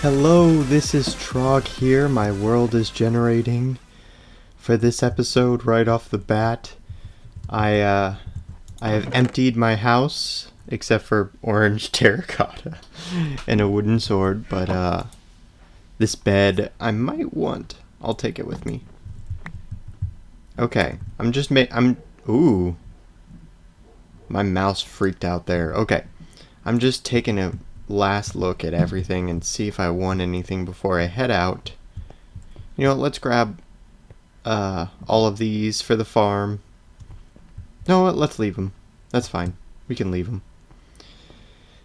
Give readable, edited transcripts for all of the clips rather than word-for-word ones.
Hello, this is Trog here. My world is generating for this episode right off the bat. I have emptied my house except for orange terracotta and a wooden sword, but this bed I might want. I'll take it with me. Okay, ooh. My mouse freaked out there. Okay. I'm just taking a last look at everything and see if I want anything before I head out. You know what, let's grab all of these for the farm. No, what, let's leave them. That's fine. We can leave them.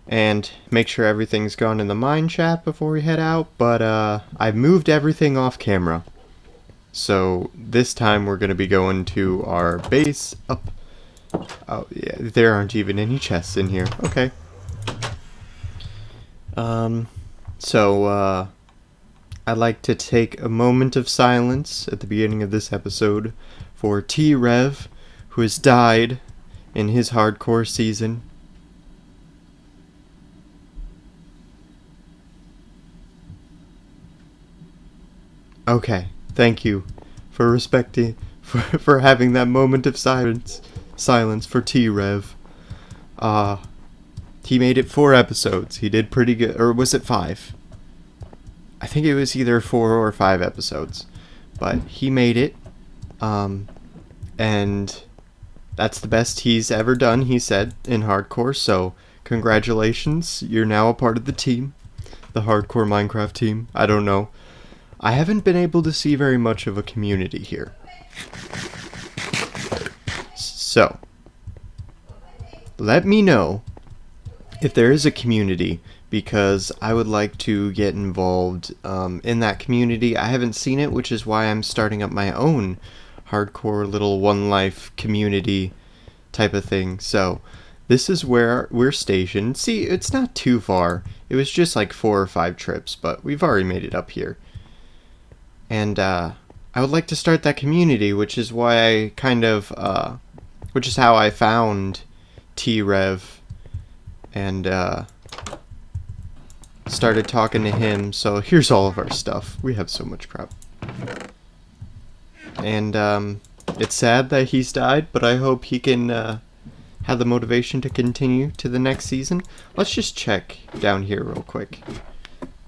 And make sure everything's gone in the mine shaft before we head out, but I've moved everything off camera. So this time we're going to be going to our base up. Oh, yeah, there aren't even any chests in here. Okay. I'd like to take a moment of silence at the beginning of this episode for T-Rev, who has died in his hardcore season. Okay, thank you for for having that moment of silence for T-Rev. He made it 4 episodes. He did pretty good. Or was it 5? I think it was either 4 or 5 episodes. But he made it. And that's the best he's ever done, he said, in hardcore. So, congratulations. You're now a part of the team. The hardcore Minecraft team. I don't know. I haven't been able to see very much of a community here. So, let me know if there is a community, because I would like to get involved in that community. I haven't seen it, which is why I'm starting up my own hardcore little one life community type of thing. So this is where we're stationed. See, it's not too far. It was just like 4 or 5 trips, but we've already made it up here. And I would like to start that community, which is why I which is how I found T-Rev and started talking to him. So here's all of our stuff. We have so much crap. And it's sad that he's died, but I hope he can have the motivation to continue to the next season. Let's just check down here real quick.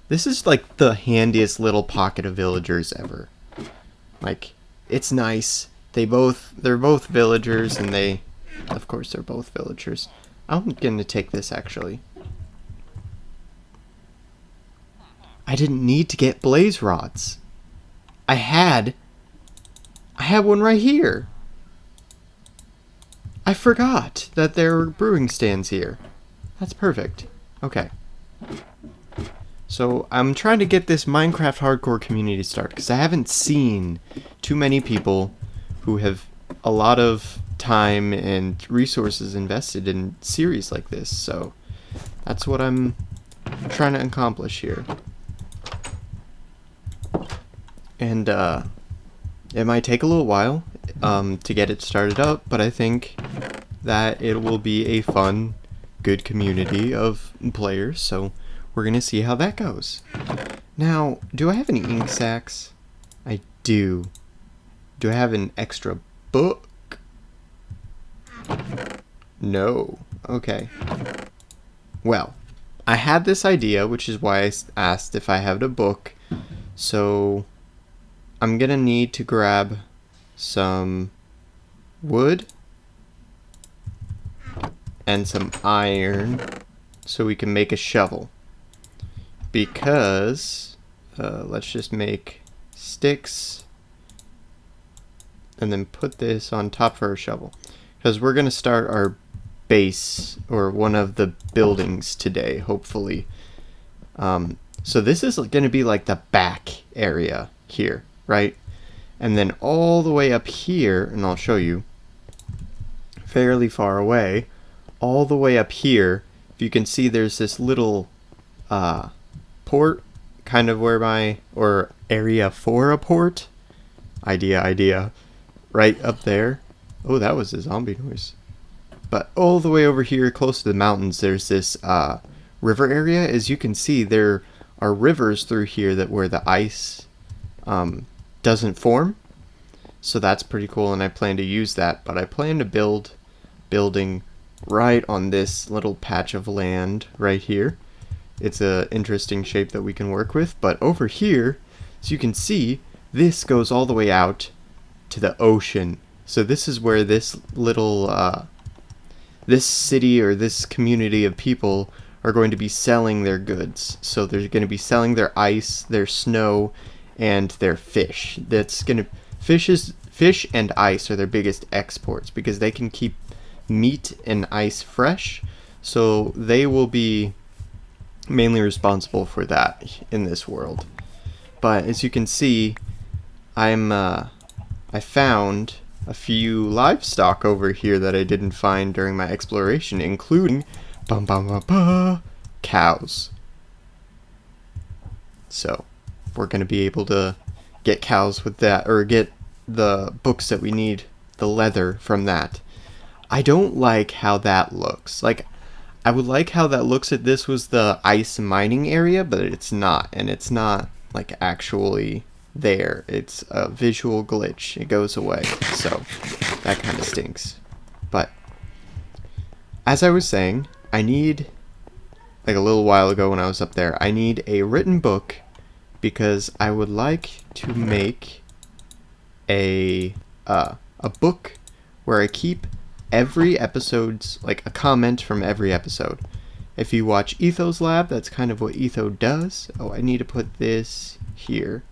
This is like the handiest little pocket of villagers ever. Like, it's nice. They're both villagers, and of course they're both villagers. I'm gonna take this, actually. I didn't need to get blaze rods. I had one right here. I forgot that there were brewing stands here. That's perfect. Okay. So I'm trying to get this Minecraft hardcore community started, because I haven't seen too many people who have a lot of time and resources invested in series like this. So that's what I'm trying to accomplish here. And it might take a little while to get it started up, but I think that it will be a fun, good community of players. So we're gonna see how that goes. Now, do I have any ink sacks? I do. Do I have an extra book? No. Okay. Well, I had this idea, which is why I asked if I had a book. So I'm gonna need to grab some wood and some iron so we can make a shovel. Because let's just make sticks and then put this on top for a shovel, because we're gonna start our base, or one of the buildings, today, hopefully. So this is gonna be like the back area here, right? And then all the way up here, and I'll show you, fairly far away, all the way up here, if you can see, there's this little port, kind of or area for a port, idea, right up there. Oh, that was a zombie noise. But all the way over here, close to the mountains, there's this river area. As you can see, there are rivers through here that where the ice doesn't form. So that's pretty cool, and I plan to use that. But I plan to build building right on this little patch of land right here. It's a interesting shape that we can work with. But over here, as you can see, this goes all the way out to the ocean. So this is where this little this city or this community of people are going to be selling their goods. So they're going to be selling their ice, their snow, and their fish. Fish and ice are their biggest exports because they can keep meat and ice fresh. So they will be mainly responsible for that in this world. But as you can see, I found a few livestock over here that I didn't find during my exploration, including cows. So we're going to be able to get cows with that, or get the books that we need, the leather from that. I don't like how that looks. Like, I would like how that looks if this was the ice mining area, but it's not, and it's not like actually there. It's a visual glitch. It goes away, so that kind of stinks. But as I was saying, I need, like a little while ago when I was up there, I need a written book because I would like to make a book where I keep every episode's, like, a comment from every episode. If you watch Etho's Lab, that's kind of what Etho does. Oh, I need to put this here.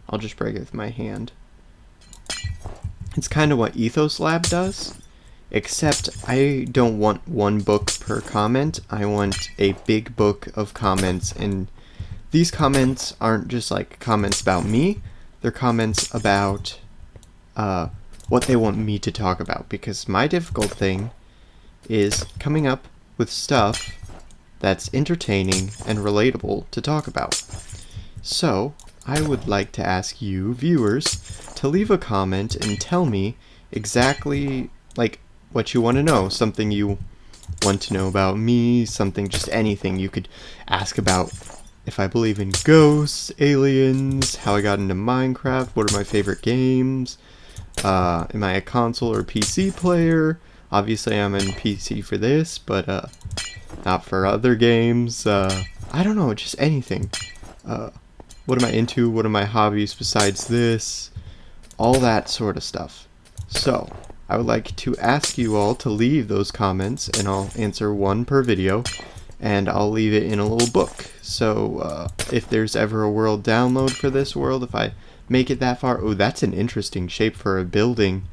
I'll just break it with my hand. It's kind of what Ethos Lab does, except I don't want one book per comment. I want a big book of comments, and these comments aren't just like comments about me. They're comments about what they want me to talk about, because my difficult thing is coming up with stuff that's entertaining and relatable to talk about. So I would like to ask you, viewers, to leave a comment and tell me exactly, like, what you want to know. Something you want to know about me, something, just anything. You could ask about if I believe in ghosts, aliens, how I got into Minecraft, what are my favorite games, am I a console or PC player? Obviously I'm in PC for this, but not for other games. I don't know, just anything. What am I into? What are my hobbies besides this? All that sort of stuff. So, I would like to ask you all to leave those comments, and I'll answer one per video, and I'll leave it in a little book. So, if there's ever a world download for this world, if I make it that far... Oh, that's an interesting shape for a building.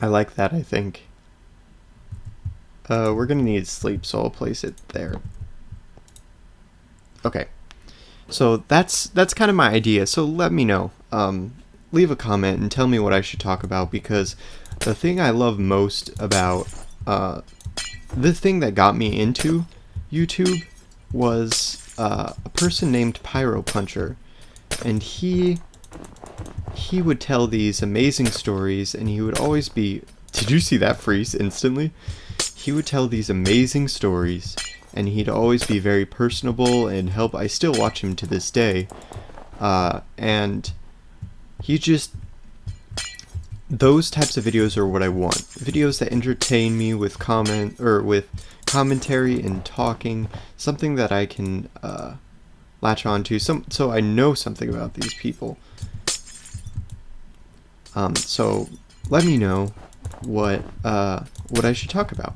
I like that, I think. We're gonna need sleep, so I'll place it there. Okay. So that's kind of my idea. So let me know. Leave a comment and tell me what I should talk about, because the thing I love most about the thing that got me into YouTube was a person named Pyro Puncher, and he would tell these amazing stories, and he would always be... Did you see that freeze instantly? He would tell these amazing stories, and he'd always be very personable and help. I still watch him to this day, and he just... Those types of videos are what I want. Videos that entertain me with commentary and talking, something that I can latch on to, so I know something about these people. So let me know what I should talk about.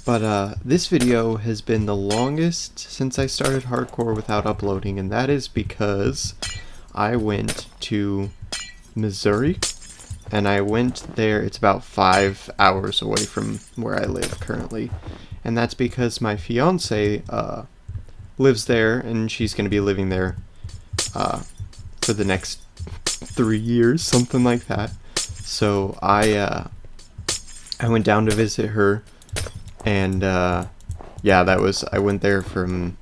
But this video has been the longest since I started hardcore without uploading, and that is because I went to Missouri, and I went there. It's about 5 hours away from where I live currently, and that's because my fiance lives there, and she's going to be living there for the next 3 years, something like that. So I went down to visit her, and yeah, I went there for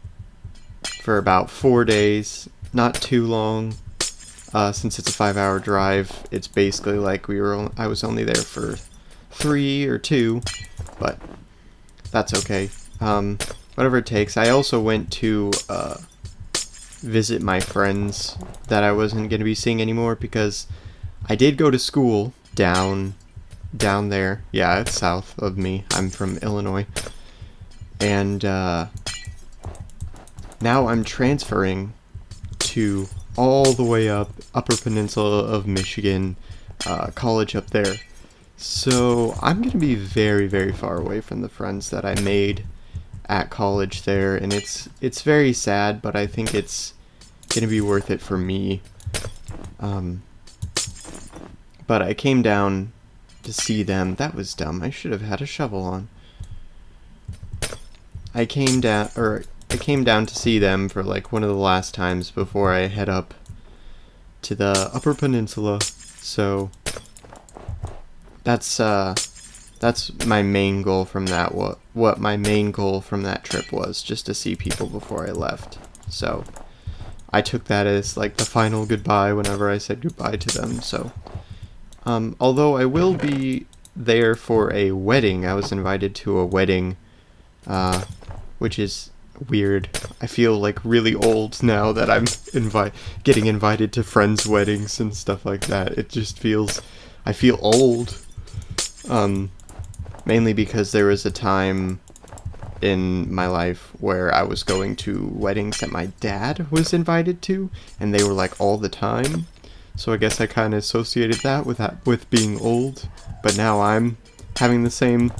about 4 days, not too long. Since it's a 5-hour drive, it's basically like I was only there for 3 or 2, but that's okay. whatever it takes. I also went to visit my friends that I wasn't going to be seeing anymore, because I did go to school down there. Yeah, it's south of me. I'm from Illinois. And now I'm transferring to all the way up Upper Peninsula of Michigan, college up there. So I'm going to be very, very far away from the friends that I made at college there, and it's very sad, but I think it's going to be worth it for me. But I came down to see them. That was dumb. I should have had a shovel on. I came down to see them for like one of the last times before I head up to the Upper Peninsula. So that's my main goal from that. What my main goal from that trip was, just to see people before I left. So I took that as like the final goodbye whenever I said goodbye to them. So although I will be there for a wedding, I was invited to a wedding, which is weird. I feel like really old now that I'm getting invited to friends' weddings and stuff like that. It just I feel old. Mainly because there was a time in my life where I was going to weddings that my dad was invited to, and they were like all the time. So I guess I kind of associated that with being old. But now I'm having the same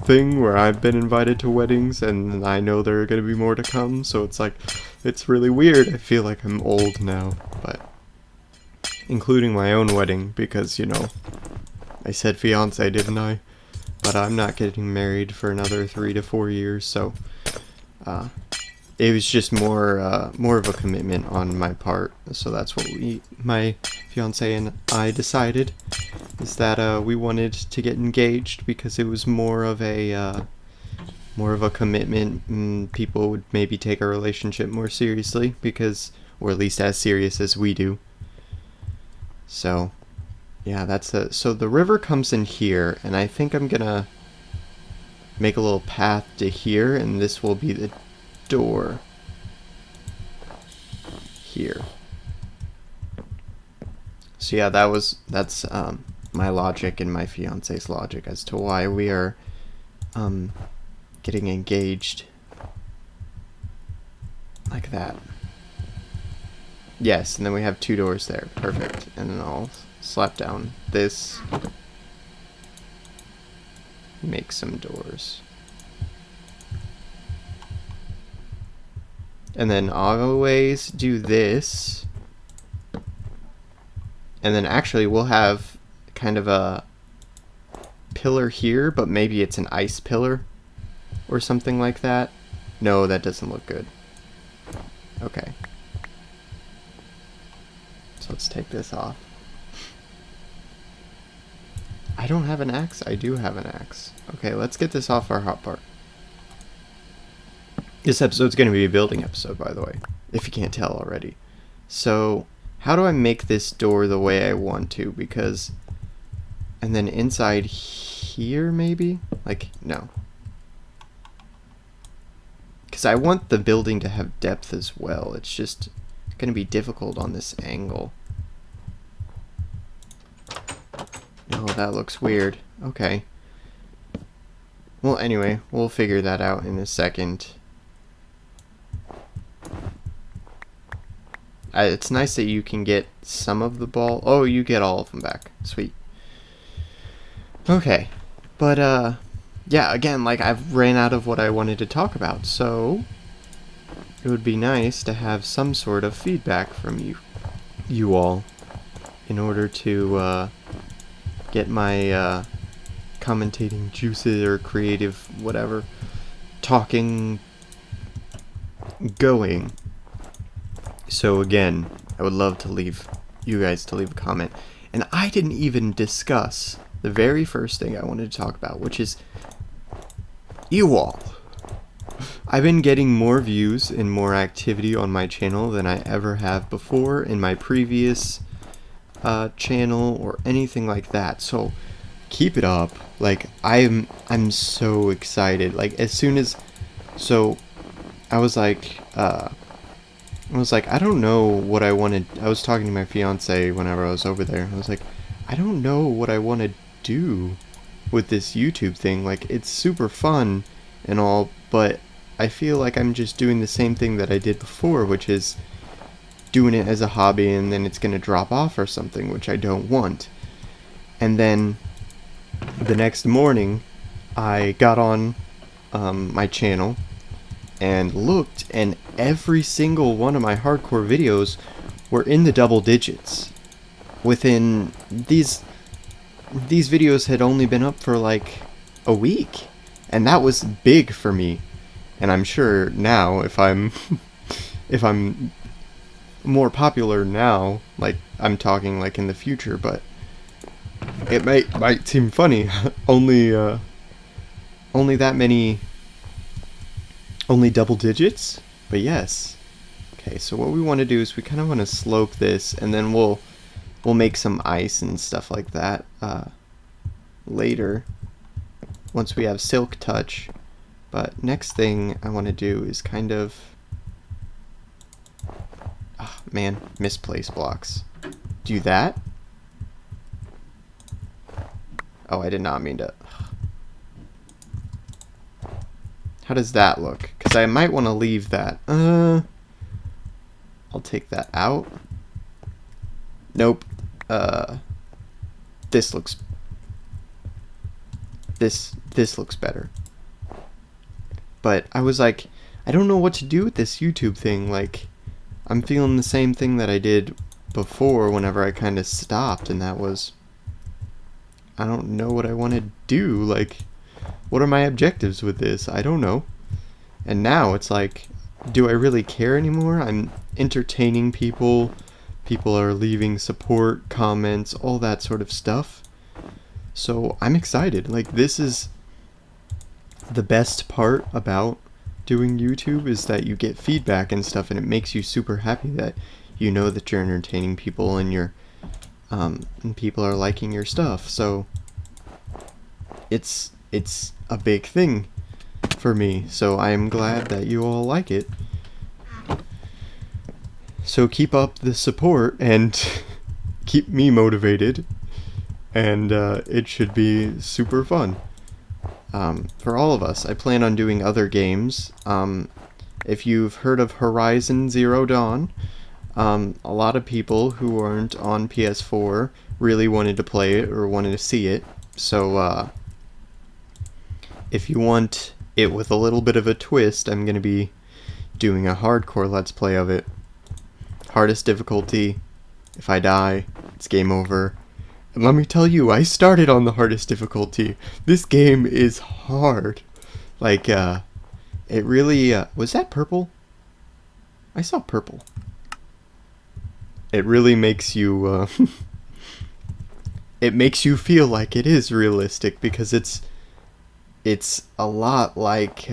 thing where I've been invited to weddings and I know there are going to be more to come. So it's like, it's really weird. I feel like I'm old now, but including my own wedding, because, you know, I said fiance, didn't I? But I'm not getting married for another 3 to 4 years, so it was just more of a commitment on my part. So that's what my fiance and I decided, is that we wanted to get engaged because it was more of a commitment, and people would maybe take our relationship more seriously, or at least as serious as we do. So yeah, so the river comes in here, and I think I'm gonna make a little path to here, and this will be the door here. So yeah, that's my logic and my fiance's logic as to why we are getting engaged like that. Yes, and then we have 2 doors there. Perfect. And then I'll slap down this, make some doors, and then always do this, and then actually we'll have kind of a pillar here, but maybe it's an ice pillar or something like that. No, that doesn't look good. Okay, so let's take this off. I don't have an axe? I do have an axe. Okay, let's get this off our hotbar. This episode's going to be a building episode, by the way, if you can't tell already. So, how do I make this door the way I want to? And then inside here, maybe? Like, no. Because I want the building to have depth as well. It's just going to be difficult on this angle. Oh, that looks weird. Okay. Well, anyway, we'll figure that out in a second. It's nice that you can get some of the ball. Oh, you get all of them back. Sweet. Okay. But, yeah, again, like, I've ran out of what I wanted to talk about, so it would be nice to have some sort of feedback from you all, in order to, get my commentating juices or creative whatever talking going. So again, I would love to you guys to leave a comment. And I didn't even discuss the very first thing I wanted to talk about, which is you all. I've been getting more views and more activity on my channel than I ever have before in my previous channel or anything like that. So keep it up. Like, I'm so excited. Like, as soon as So I was like, I don't know what I wanted. I was talking to my fiance whenever I was over there. I was like, I don't know what I want to do with this YouTube thing. Like, it's super fun and all, but I feel like I'm just doing the same thing that I did before, which is doing it as a hobby and then it's going to drop off or something, which I don't want. And then the next morning, I got on my channel and looked, and every single one of my hardcore videos were in the double digits. Within these videos had only been up for like a week, and that was big for me. And I'm sure now, if I'm if I'm more popular now, like I'm talking like in the future, but it might seem funny. Only that many, only double digits, but yes. Okay, so what we want to do is we kind of want to slope this, and then we'll make some ice and stuff like that later once we have silk touch. But next thing I want to do is kind of misplaced blocks. Do that. Oh, I did not mean to. How does that look? Because I might want to leave that. I'll take that out. Nope. This looks. This looks better. But I was like, I don't know what to do with this YouTube thing. Like, I'm feeling the same thing that I did before whenever I kind of stopped, and that was, I don't know what I want to do. Like, what are my objectives with this? I don't know. And now it's like, do I really care anymore? I'm entertaining people. People are leaving support, comments, all that sort of stuff. So I'm excited. Like, this is the best part about doing YouTube, is that you get feedback and stuff, and it makes you super happy that you know that you're entertaining people and you're and people are liking your stuff. So it's a big thing for me. So I am glad that you all like it. So keep up the support and keep me motivated, and it should be super fun. For all of us. I plan on doing other games. If you've heard of Horizon Zero Dawn, a lot of people who aren't on PS4 really wanted to play it or wanted to see it. So if you want it with a little bit of a twist, I'm going to be doing a hardcore Let's Play of it. Hardest difficulty. If I die, it's game over. And let me tell you, I started on the hardest difficulty. This game is hard. Like, it really, was that purple? I saw purple. It really makes you, it makes you feel like it is realistic, because it's a lot like,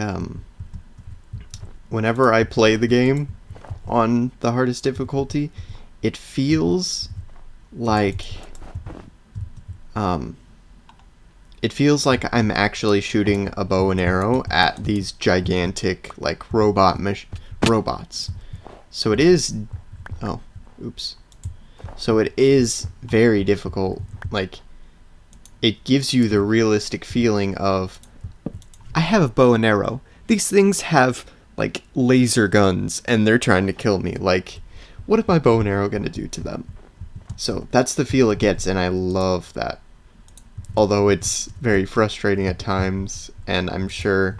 whenever I play the game on the hardest difficulty, it feels like, it feels like I'm actually shooting a bow and arrow at these gigantic, like, robots. So it is, oh, oops. So it is very difficult. Like, it gives you the realistic feeling of, I have a bow and arrow. These things have, like, laser guns, and they're trying to kill me. Like, what is my bow and arrow gonna do to them? So that's the feel it gets, and I love that. Although it's very frustrating at times, and I'm sure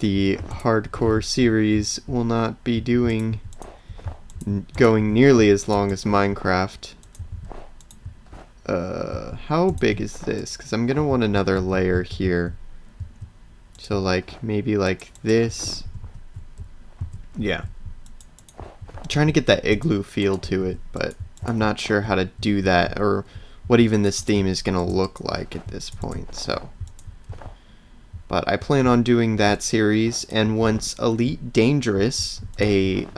the hardcore series will not be going nearly as long as Minecraft. How big is this? Because I'm gonna want another layer here. So like, maybe like this. Yeah. I'm trying to get that igloo feel to it, but I'm not sure how to do that, or what even this theme is gonna look like at this point, so. But I plan on doing that series, and once Elite Dangerous, it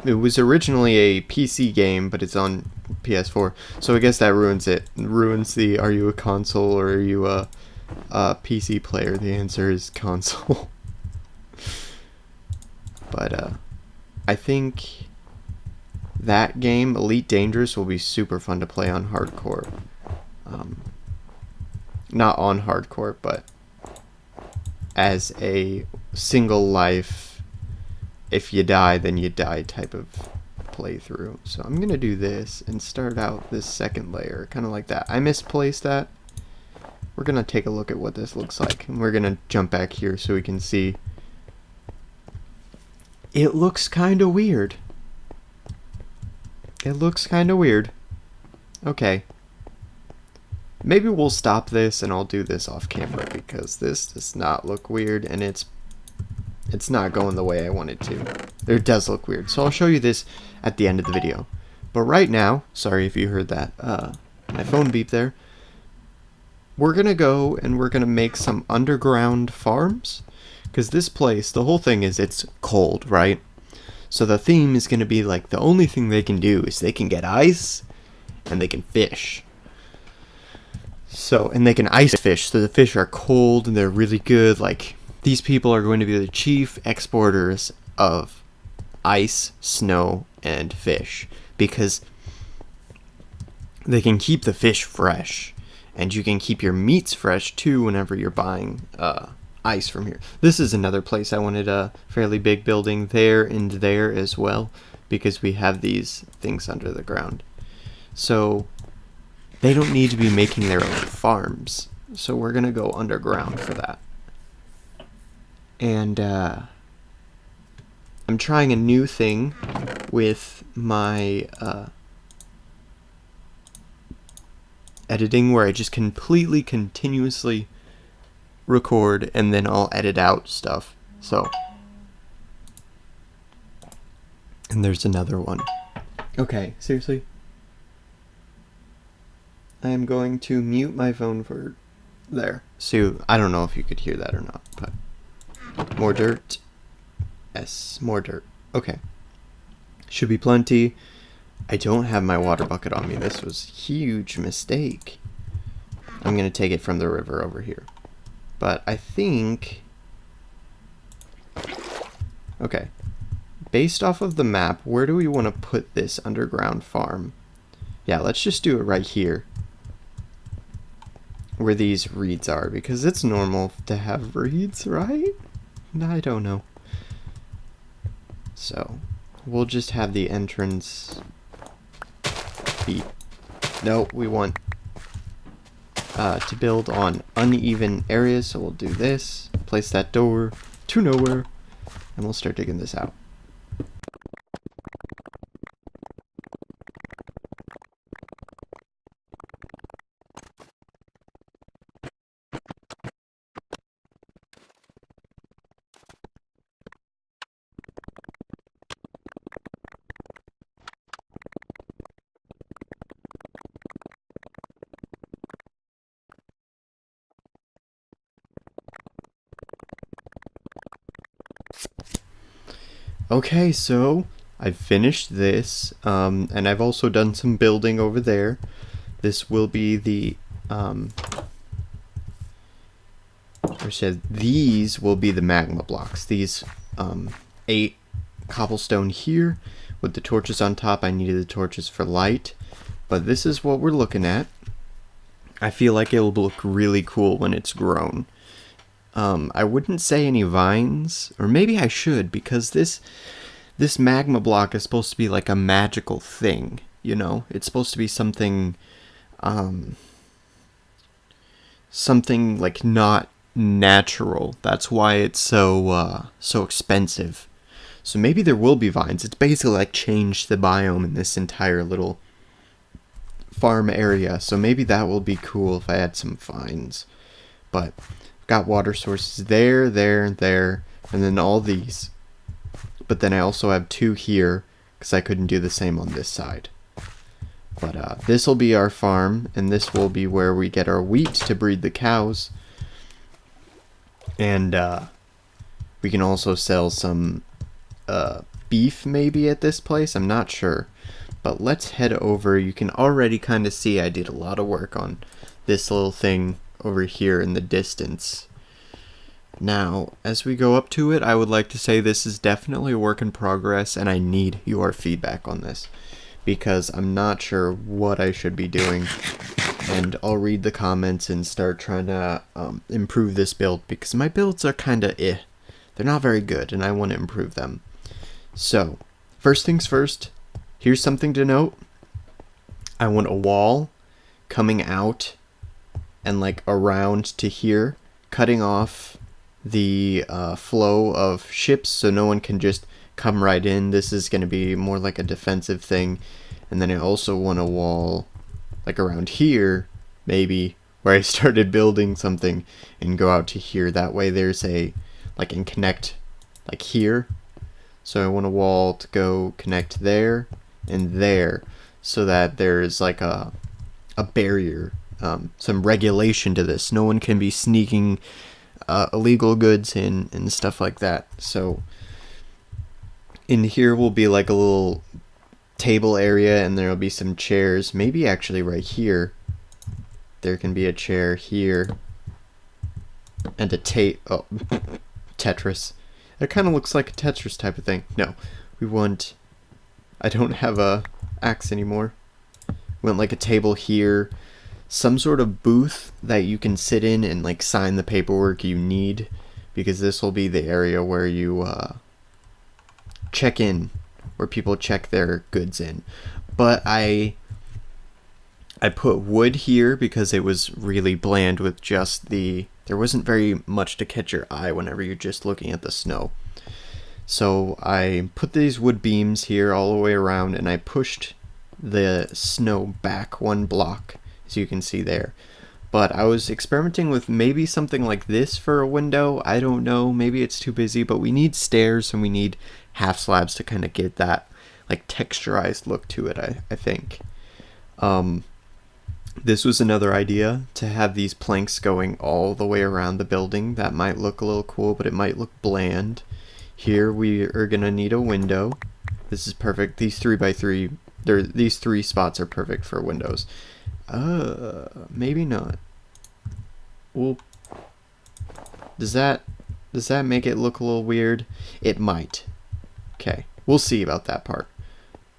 was originally a PC game, but it's on PS4, so I guess that ruins it. It ruins the, are you a console or are you a PC player, the answer is console. But I think that game, Elite Dangerous, will be super fun to play on hardcore. Not on hardcore, but as a single life, if you die, then you die type of playthrough. So I'm going to do this and start out this second layer, kind of like that. I misplaced that. We're going to take a look at what this looks like, and we're going to jump back here so we can see. It looks kind of weird. It looks kind of weird. Okay. Maybe we'll stop this and I'll do this off camera because this does not look weird and it's not going the way I want it to. It does look weird. So I'll show you this at the end of the video. But right now, sorry if you heard that, my phone beep there. We're going to go and we're going to make some underground farms. Because this place, the whole thing is it's cold, right? So the theme is going to be like the only thing they can do is they can get ice and they can fish. So, and they can ice fish, so the fish are cold and they're really good. Like, these people are going to be the chief exporters of ice, snow, and fish. Because they can keep the fish fresh. And you can keep your meats fresh, too, whenever you're buying ice from here. This is another place I wanted a fairly big building there and there as well. Because we have these things under the ground. So they don't need to be making their own farms. So we're going to go underground for that. And I'm trying a new thing with my editing where I just completely continuously record and then I'll edit out stuff. So, and there's another one. Okay, seriously? I am going to mute my phone for there. So I don't know if you could hear that or not, but more dirt. Yes, more dirt. Okay. Should be plenty. I don't have my water bucket on me. This was a huge mistake. I'm going to take it from the river over here. But I think... Okay. Based off of the map, where do we want to put this underground farm? Yeah, let's just do it right here. Where these reeds are, because it's normal to have reeds, right? I don't know. So, we'll just have the entrance be... No, we want to build on uneven areas, so we'll do this. Place that door to nowhere, and we'll start digging this out. Okay, so I've finished this, and I've also done some building over there. This will be the, these will be the magma blocks. These 8 cobblestone here with the torches on top. I needed the torches for light, but this is what we're looking at. I feel like it'll look really cool when it's grown. I wouldn't say any vines, or maybe I should, because this magma block is supposed to be like a magical thing, you know? It's supposed to be something, something like not natural. That's why it's so expensive. So maybe there will be vines. It's basically like changed the biome in this entire little farm area. So maybe that will be cool if I had some vines. But got water sources there, there, there, and then all these. But then I also have 2 here, because I couldn't do the same on this side. But this will be our farm, and this will be where we get our wheat to breed the cows. And we can also sell some beef maybe at this place, I'm not sure. But let's head over. You can already kind of see I did a lot of work on this little thing over here in the distance. Now, as we go up to it, I would like to say this is definitely a work in progress, and I need your feedback on this, because I'm not sure what I should be doing, and I'll read the comments and start trying to improve this build, because my builds are kinda They're not very good, and I want to improve them. So, first things first, here's something to note. I want a wall coming out and like around to here, cutting off the flow of ships so no one can just come right in. This is going to be more like a defensive thing. And then I also want a wall like around here, maybe, where I started building something and go out to here. That way there's a, like, and connect like here. So I want a wall to go connect there and there, so that there's like a barrier, some regulation to this. No one can be sneaking illegal goods in and stuff like that. So in here will be like a little table area, and there'll be some chairs. Maybe actually right here there can be a chair here and a Tetris. It kind of looks like a Tetris type of thing. No, I don't have a axe anymore. We want like a table here, some sort of booth that you can sit in and like sign the paperwork you need, because this will be the area where you check in, where people check their goods in. But I put wood here because it was really bland with just there wasn't very much to catch your eye whenever you're just looking at the snow. So I put these wood beams here all the way around, and I pushed the snow back one block, as you can see there. But I was experimenting with maybe something like this for a window. I don't know, maybe it's too busy, but we need stairs and we need half slabs to kind of get that like texturized look to it, I think. This was another idea, to have these planks going all the way around the building. That might look a little cool, but it might look bland. Here we are gonna need a window. This is perfect. These 3x3, these 3 spots are perfect for windows. Maybe not. Well, does that make it look a little weird? It might. Okay, we'll see about that part.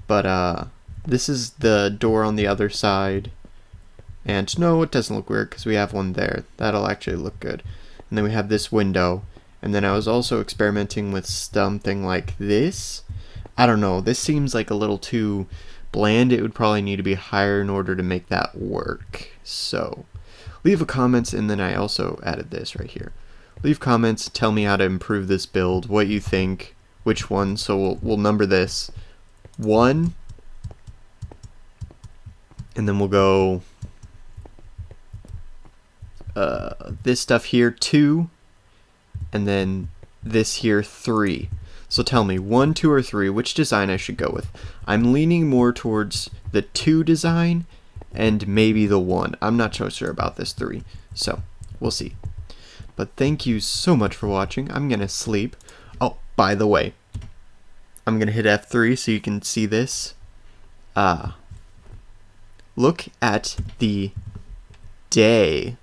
But this is the door on the other side. And no, it doesn't look weird because we have one there. That'll actually look good. And then we have this window. And then I was also experimenting with something like this. I don't know, this seems like a little too bland. It would probably need to be higher in order to make that work. So leave a comment, and then I also added this right here. Leave comments, tell me how to improve this build, what you think, which one. So we'll number this 1, and then we'll go this stuff here 2, and then this here 3. So tell me, 1, 2, or 3, which design I should go with. I'm leaning more towards the 2 design and maybe the 1. I'm not so sure about this 3, so we'll see. But thank you so much for watching. I'm gonna sleep. Oh, by the way, I'm gonna hit F3 so you can see this. Look at the day.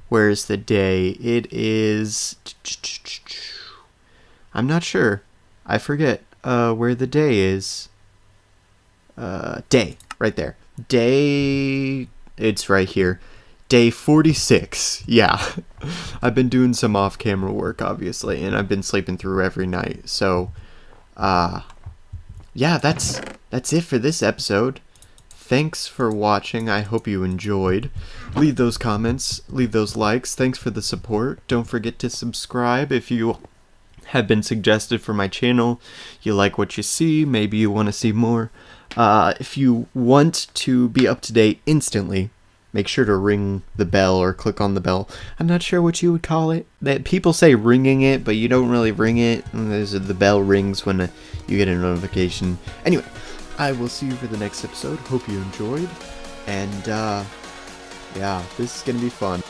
Where's the day? It is... I'm not sure. I forget where the day is. Day, right there. Day, it's right here. Day 46. Yeah. I've been doing some off-camera work, obviously, and I've been sleeping through every night. So, yeah, that's it for this episode. Thanks for watching. I hope you enjoyed. Leave those comments, leave those likes. Thanks for the support. Don't forget to subscribe if you have been suggested for my channel. You like what you see, maybe you want to see more. If you want to be up to date instantly, make sure to ring the bell or click on the bell. I'm not sure what you would call it. That people say ringing it, but you don't really ring it. The bell rings when you get a notification. Anyway, I will see you for the next episode. Hope you enjoyed. And yeah, this is gonna be fun.